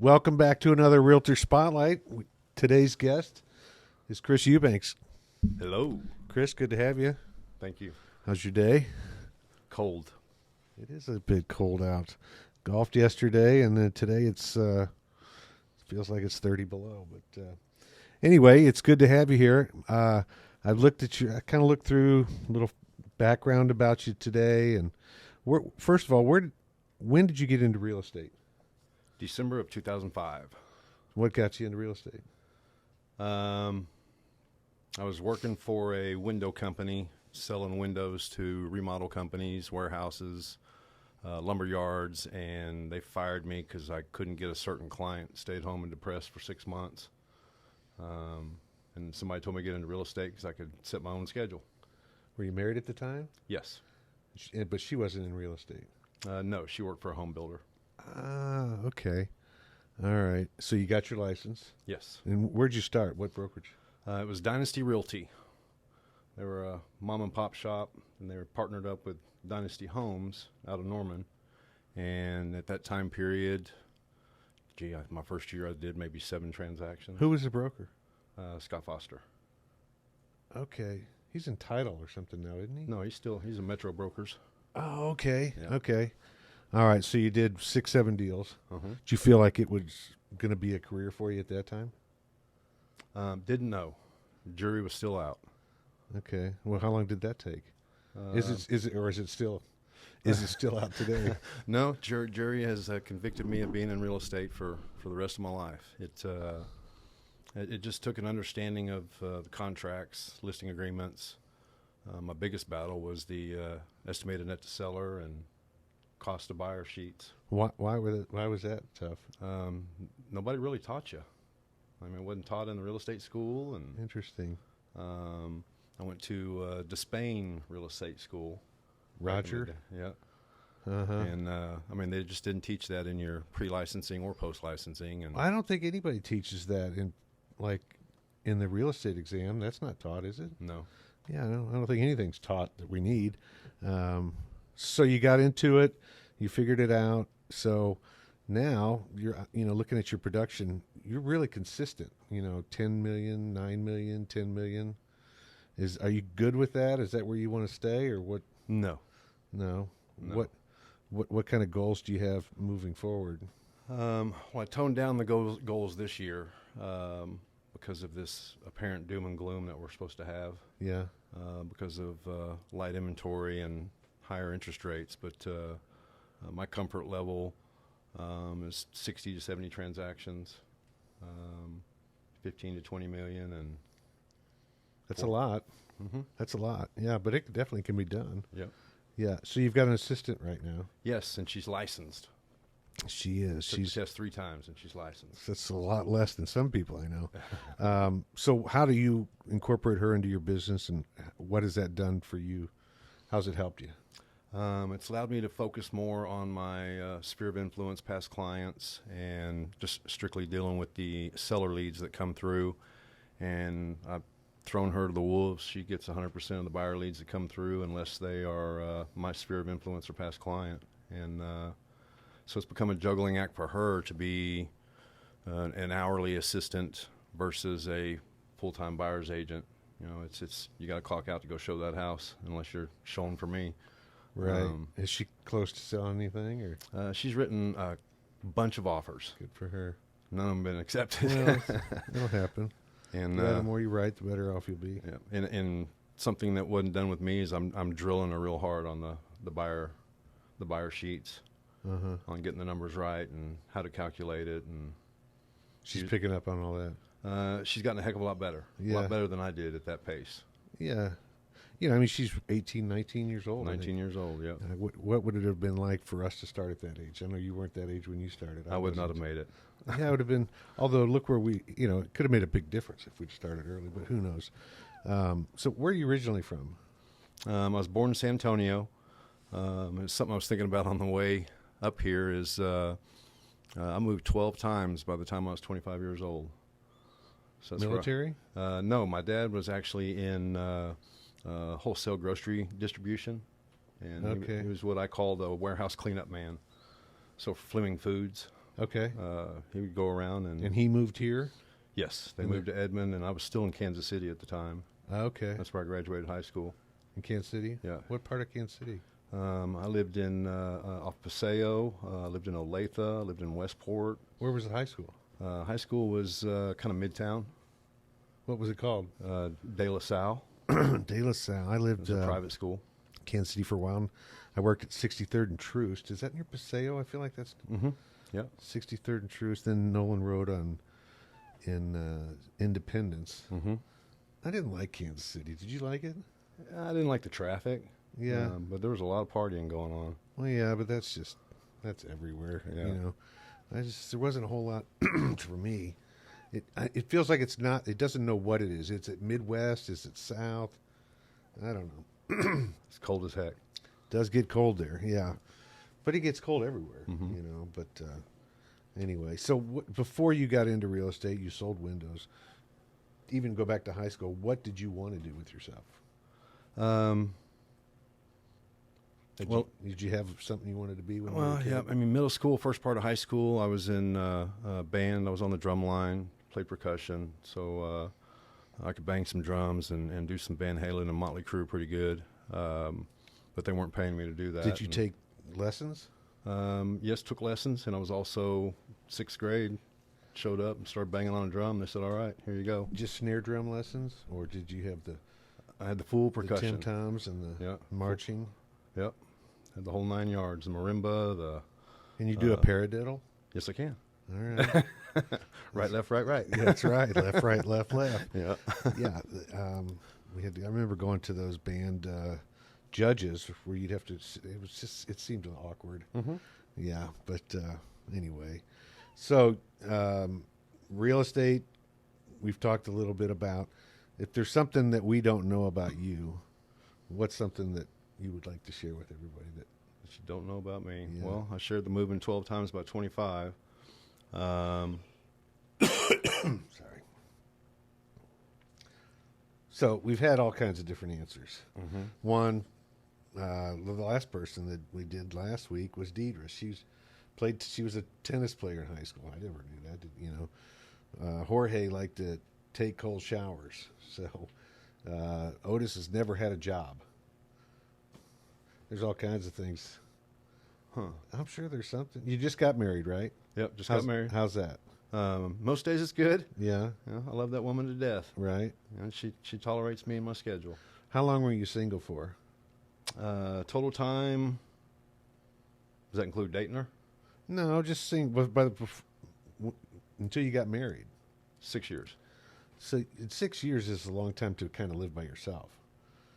Welcome back to another Realtor Spotlight. Today's guest is Chris Eubanks. Hello. Chris, good to have you. Thank you. How's your day? Cold. It is a bit cold out. Golfed yesterday, and then today feels like it's 30 below. But anyway, it's good to have you here. I've looked at you. I kind of looked through a little background about you today, and first of all, when did you get into real estate? December of 2005. What got you into real estate? I was working for a window company, selling windows to remodel companies, warehouses, lumber yards, and they fired me because I couldn't get a certain client. Stayed home and depressed for 6 months. And somebody told me to get into real estate because I could set my own schedule. Were you married at the time? Yes. But she wasn't in real estate. No, she worked for a home builder. Ah, okay. All right. So you got your license. Yes. And where'd you start? What brokerage? It was Dynasty Realty. They were a mom and pop shop, and they were partnered up with Dynasty Homes out of Norman. And at that time period, my first year I did maybe 7 transactions. Who was the broker? Scott Foster. Okay. He's in title or something now, isn't he? No, he's a Metro Brokers. Oh, okay. Yeah. Okay. All right. So you did 6-7 deals. Uh-huh. Did you feel like it was going to be a career for you at that time? Didn't know. The jury was still out. Okay. Well, how long did that take? Is it still out today? No, jury has convicted me of being in real estate for the rest of my life. It just took an understanding of the contracts, listing agreements. My biggest battle was the estimated net to seller and cost to buyer sheets. Why was that tough? Nobody really taught you. I mean, it wasn't taught in the real estate school. And Interesting. I went to Despain Real Estate School. Roger? Yeah. Uh-huh. And, I mean, they just didn't teach that in your pre-licensing or post-licensing. And I don't think anybody teaches that in the real estate exam. That's not taught, is it? No. Yeah, I don't think anything's taught that we need. So you got into it, you figured it out. So now you're, looking at your production, you're really consistent. 10 million, 9 million, 10 million. Are you good with that? Is that where you want to stay, or what? No. What kind of goals do you have moving forward? Well, I toned down the goals this year because of this apparent doom and gloom that we're supposed to have. Yeah. Because of light inventory and higher interest rates. But my comfort level is 60 to 70 transactions, 15 to 20 million, and that's a lot. Mm-hmm. That's a lot. Yeah, but it definitely can be done. Yep. Yeah. So you've got an assistant right now. Yes, and she's licensed. She is. Took the test 3 times, and she's licensed. That's a lot less than some people I know. So how do you incorporate her into your business, and what has that done for you? How's it helped you? It's allowed me to focus more on my sphere of influence, past clients, and just strictly dealing with the seller leads that come through. And I've thrown her to the wolves. She gets 100% of the buyer leads that come through unless they are my sphere of influence or past client. And so it's become a juggling act for her to be an hourly assistant versus a full-time buyer's agent. It's you got to clock out to go show that house unless you're showing for me. Right. Is she close to selling anything, or? She's written a bunch of offers. Good for her. None of them been accepted. Well, it'll happen. And the more you write, the better off you'll be. Yeah. And something that wasn't done with me is I'm drilling her real hard on the buyer sheets. Uh-huh. On getting the numbers right and how to calculate it, and she's picking up on all that. She's gotten a heck of a lot better. Yeah. A lot better than I did at that pace. Yeah. She's 18, 19 years old. 19 years old, yeah. What would it have been like for us to start at that age? I know you weren't that age when you started. I would not have made it. Yeah, it would have been, although look where it could have made a big difference if we'd started early, but who knows. So where are you originally from? I was born in San Antonio. It's something I was thinking about on the way up here is I moved 12 times by the time I was 25 years old. So that's military? No, my dad was actually in wholesale grocery distribution, and okay. he was what I call the warehouse cleanup man. So for Fleming Foods, Okay. He would go around And he moved here? yes, they And moved to Edmond, and I was still in Kansas City at the time. Okay. That's where I graduated high school. In Kansas City? Yeah. What part of Kansas City? I lived in off Paseo, lived in Olathe, lived in Westport. Where was the high school? High school was kind of midtown, What was it called? De La Salle. De La Salle. I It lived was a private school. Kansas City for a while. I worked at 63rd and Troost. Is that near Paseo? I feel like that's Mm-hmm. Yeah. 63rd and Troost. Then Nolan Road in Independence. Mm-hmm. I didn't like Kansas City. Did you like it? I didn't like the traffic. Yeah. But there was a lot of partying going on. Well, yeah, but that's everywhere. Yeah. You know, there wasn't a whole lot for me. It feels like it's not. It doesn't know what it is. It's at Midwest. Is it South? I don't know. It's cold as heck. Does get cold there, yeah, but it gets cold everywhere. Mhm. You know. But anyway, so before you got into real estate, you sold windows. Even go back to high school. What did you want to do with yourself? Did you have something you wanted to be when you were a Well, kid? yeah. I mean, middle school, first part of high school, I was in band. I was on the drum line, played percussion, so I could bang some drums and do some Van Halen and Motley Crue pretty good. But they weren't paying me to do that. Did you take lessons? Yes, took lessons, and I was also 6th grade. Showed up and started banging on a drum. They said, "All right, here you go." Just snare drum lessons, or did you have I had the full the percussion. Tim Toms and the Yeah. marching? Yep, had the whole 9 yards. The marimba. Can you do a paradiddle? Yes, I can. All right. Right, left, right, right. Yeah, that's right. Left, right, left, left. Yeah. Yeah. I remember going to those band judges where you'd have to. It seemed awkward. Mm-hmm. Yeah, but anyway, so real estate. We've talked a little bit about. If there's something that we don't know about you, what's something that you would like to share with everybody that That you don't know about me. Yeah. Well, I shared the moving 12 times, about 25. sorry. So we've had all kinds of different answers. Mm-hmm. One, the last person that we did last week was Deidre. She was a tennis player in high school. I never knew that. You know, Jorge liked to take cold showers. So Otis has never had a job. There's all kinds of things. Huh. I'm sure there's something. You just got married, right? Yep, just got married. How's that? Most days it's good. Yeah, I love that woman to death. right. And she tolerates me and my schedule. How long were you single for? Total time, does that include dating her? No, just until you got married. 6 years. So 6 years is a long time to kind of live by yourself.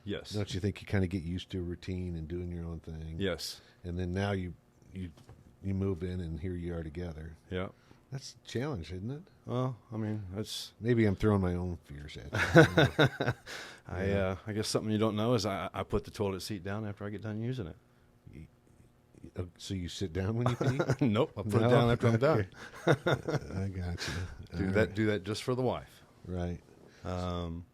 Yes. Don't you think you kind of get used to a routine and doing your own thing? Yes. And then now you move in and here you are together. Yeah. That's a challenge, isn't it? Well, I mean, that's Maybe I'm throwing my own fears at you. I guess something you don't know is I put the toilet seat down after I get done using it. So you sit down when you pee? Nope, I put it No? down after I'm done. I got you. Do that just for the wife. Right. Um,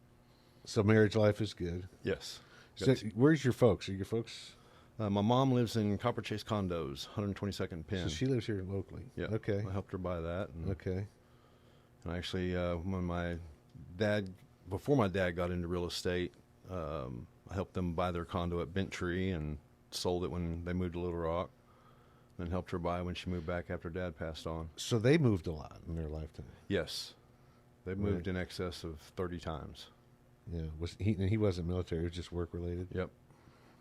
So marriage life is good. yes. So where's your folks? Are your folks? My mom lives in Copper Chase Condos, 122nd Penn. So she lives here locally. Yeah. Okay. I helped her buy that. And, Okay. and actually, before my dad got into real estate, I helped them buy their condo at Bent Tree and sold it when they moved to Little Rock. Then helped her buy when she moved back after Dad passed on. So they moved a lot in their lifetime. Yes. They've moved Right. in excess of 30 times. Yeah. He wasn't military. It was just work related. Yep.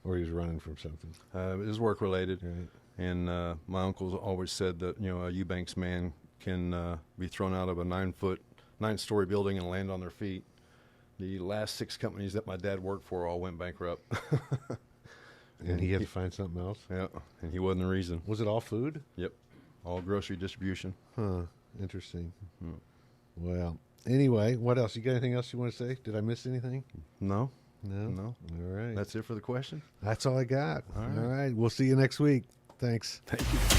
Or he was running from something. It was work related. Right. And my uncle's always said that, a Eubanks man can be thrown out of a 9-story building and land on their feet. The last 6 companies that my dad worked for all went bankrupt. And he had to find something else. Yeah, and he wasn't the reason. Was it all food? Yep, all grocery distribution. Huh. Interesting. Hmm. Well, anyway, what else? You got anything else you want to say? Did I miss anything? No, No. All right. that's it for the question. That's all I got. All right. All right. We'll see you next week. Thanks. Thank you.